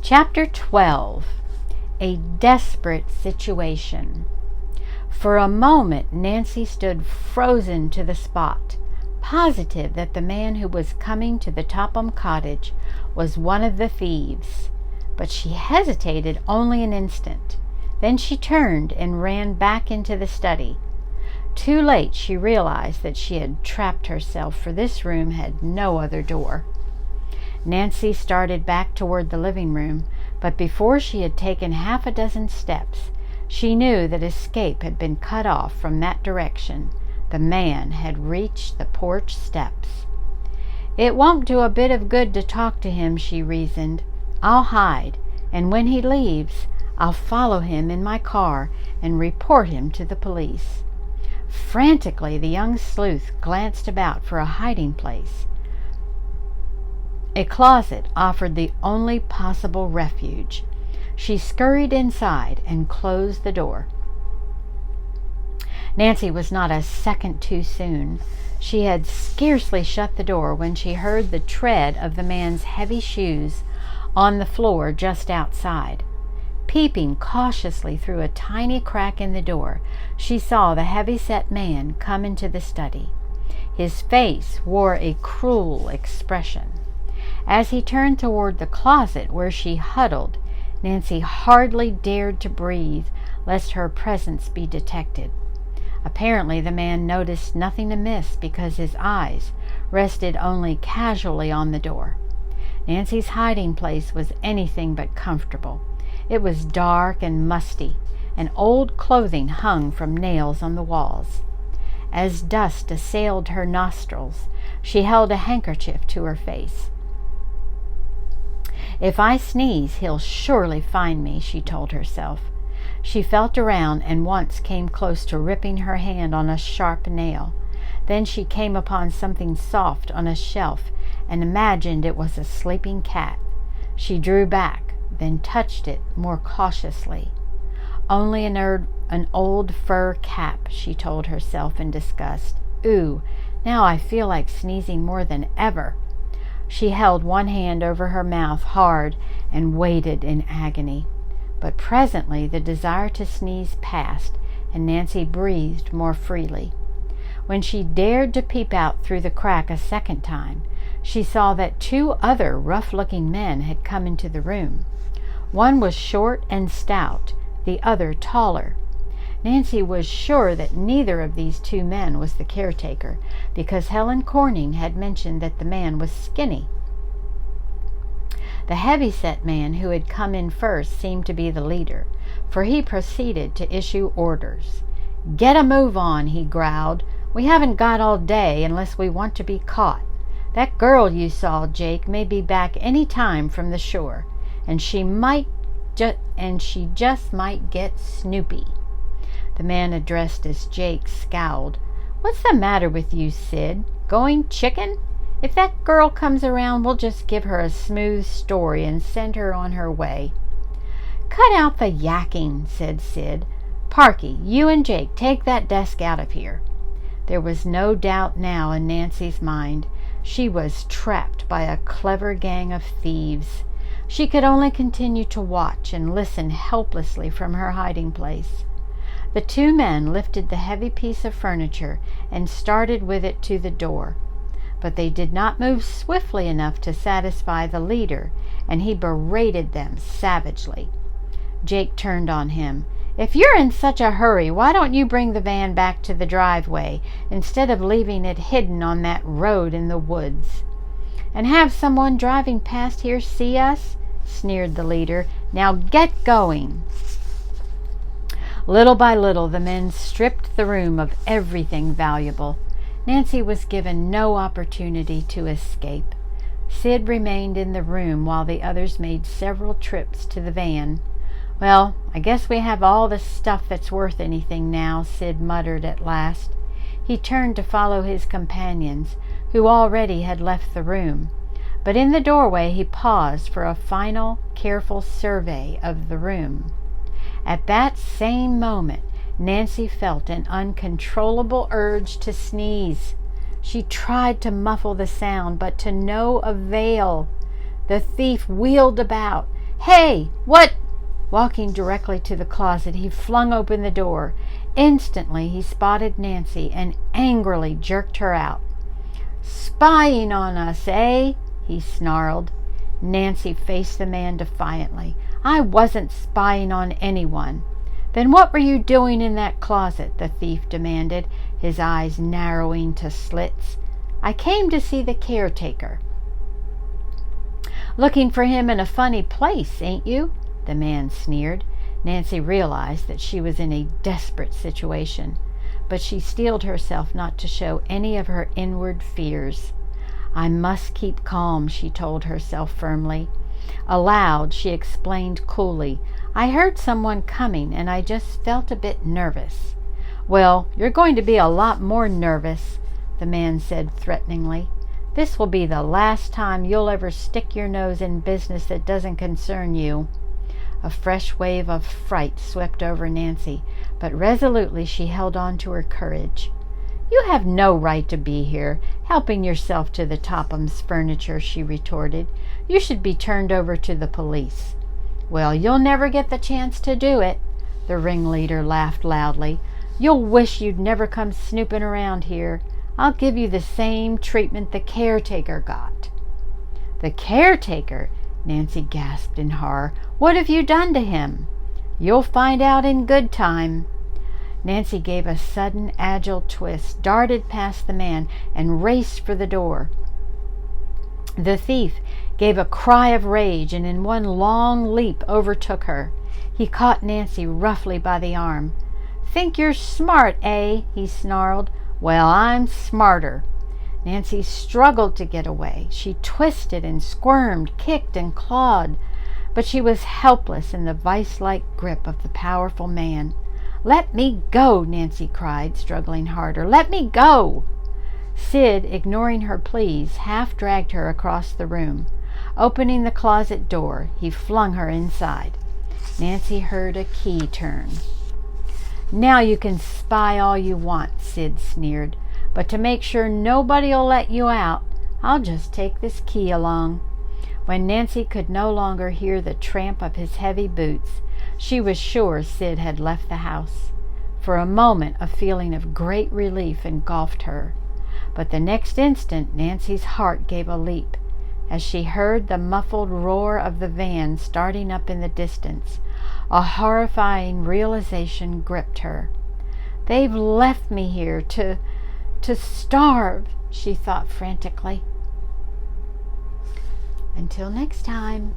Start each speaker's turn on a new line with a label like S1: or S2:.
S1: Chapter 12. A Desperate Situation. For a moment Nancy stood frozen to the spot, positive that the man who was coming to the Topham cottage was one of the thieves. But she hesitated only an instant. Then she turned and ran back into the study. Too late she realized that she had trapped herself, for this room had no other door. Nancy started back toward the living room, but before she had taken half a dozen steps, she knew that escape had been cut off from that direction. The man had reached the porch steps. "It won't do a bit of good to talk to him," she reasoned. "I'll hide, and when he leaves, I'll follow him in my car and report him to the police." Frantically, the young sleuth glanced about for a hiding place. A closet offered the only possible refuge. She scurried inside and closed the door. Nancy was not a second too soon. She had scarcely shut the door when she heard the tread of the man's heavy shoes on the floor just outside. Peeping cautiously through a tiny crack in the door, she saw the heavy-set man come into the study. His face wore a cruel expression. As he turned toward the closet where she huddled, Nancy hardly dared to breathe, lest her presence be detected. Apparently the man noticed nothing amiss, because his eyes rested only casually on the door. Nancy's hiding place was anything but comfortable. It was dark and musty, and old clothing hung from nails on the walls. As dust assailed her nostrils, she held a handkerchief to her face. "If I sneeze, he'll surely find me," she told herself. She felt around and once came close to ripping her hand on a sharp nail. Then she came upon something soft on a shelf and imagined it was a sleeping cat. She drew back, then touched it more cautiously. "Only an old fur cap," she told herself in disgust. "Ooh, now I feel like sneezing more than ever." She held one hand over her mouth hard and waited in agony. But presently the desire to sneeze passed, and Nancy breathed more freely. When she dared to peep out through the crack a second time, she saw that two other rough-looking men had come into the room. One was short and stout, the other taller. Nancy was sure that neither of these two men was the caretaker, because Helen Corning had mentioned that the man was skinny. The heavy-set man who had come in first seemed to be the leader, for he proceeded to issue orders. "Get a move on," he growled. "We haven't got all day unless we want to be caught. That girl you saw, Jake, may be back any time from the shore, and she just might get snoopy." The man addressed as Jake scowled. "What's the matter with you, Sid? Going chicken? If that girl comes around, we'll just give her a smooth story and send her on her way." "Cut out the yakking," said Sid. "Parky, you and Jake take that desk out of here." There was no doubt now in Nancy's mind. She was trapped by a clever gang of thieves. She could only continue to watch and listen helplessly from her hiding place. The two men lifted the heavy piece of furniture and started with it to the door. But they did not move swiftly enough to satisfy the leader, and he berated them savagely. Jake turned on him. "If you're in such a hurry, why don't you bring the van back to the driveway instead of leaving it hidden on that road in the woods?" "And have someone driving past here see us?" sneered the leader. "Now get going." Little by little the men stripped the room of everything valuable. Nancy was given no opportunity to escape. Sid remained in the room while the others made several trips to the van. "Well, I guess we have all the stuff that's worth anything now," Sid muttered at last. He turned to follow his companions, who already had left the room. But in the doorway he paused for a final, careful survey of the room. At that same moment, Nancy felt an uncontrollable urge to sneeze. She tried to muffle the sound, but to no avail. The thief wheeled about, Hey, what? Walking directly to the closet, he flung open the door. Instantly, he spotted Nancy and angrily jerked her out. Spying on us, eh? He snarled. Nancy faced the man defiantly. I wasn't spying on anyone. Then what were you doing in that closet? The thief demanded, his eyes narrowing to slits. I came to see the caretaker. Looking for him in a funny place, ain't you? The man sneered. Nancy realized that she was in a desperate situation, but she steeled herself not to show any of her inward fears. I must keep calm, she told herself firmly. Aloud, she explained coolly, I heard someone coming and I just felt a bit nervous. Well, you're going to be a lot more nervous, the man said threateningly. This will be the last time you'll ever stick your nose in business that doesn't concern you. A fresh wave of fright swept over Nancy, but resolutely she held on to her courage. You have no right to be here, helping yourself to the Topham's furniture, she retorted. You should be turned over to the police. Well, you'll never get the chance to do it, the ringleader laughed loudly. You'll wish you'd never come snooping around here. I'll give you the same treatment the caretaker got. The caretaker? Nancy gasped in horror. What have you done to him? You'll find out in good time. Nancy gave a sudden, agile twist, darted past the man, and raced for the door. The thief gave a cry of rage and in one long leap overtook her. He caught Nancy roughly by the arm. Think you're smart, eh? He snarled. Well, I'm smarter. Nancy struggled to get away. She twisted and squirmed, kicked and clawed, but she was helpless in the vice-like grip of the powerful man. Let me go, Nancy cried, struggling harder. Let me go! Sid, ignoring her pleas, half dragged her across the room. Opening the closet door, he flung her inside. Nancy heard a key turn. Now you can spy all you want, Sid sneered, but to make sure nobody'll let you out, I'll just take this key along. When Nancy could no longer hear the tramp of his heavy boots, she was sure Sid had left the house. For a moment, a feeling of great relief engulfed her. But the next instant, Nancy's heart gave a leap as she heard the muffled roar of the van starting up in the distance. A horrifying realization gripped her. They've left me here to starve, she thought frantically. Until next time.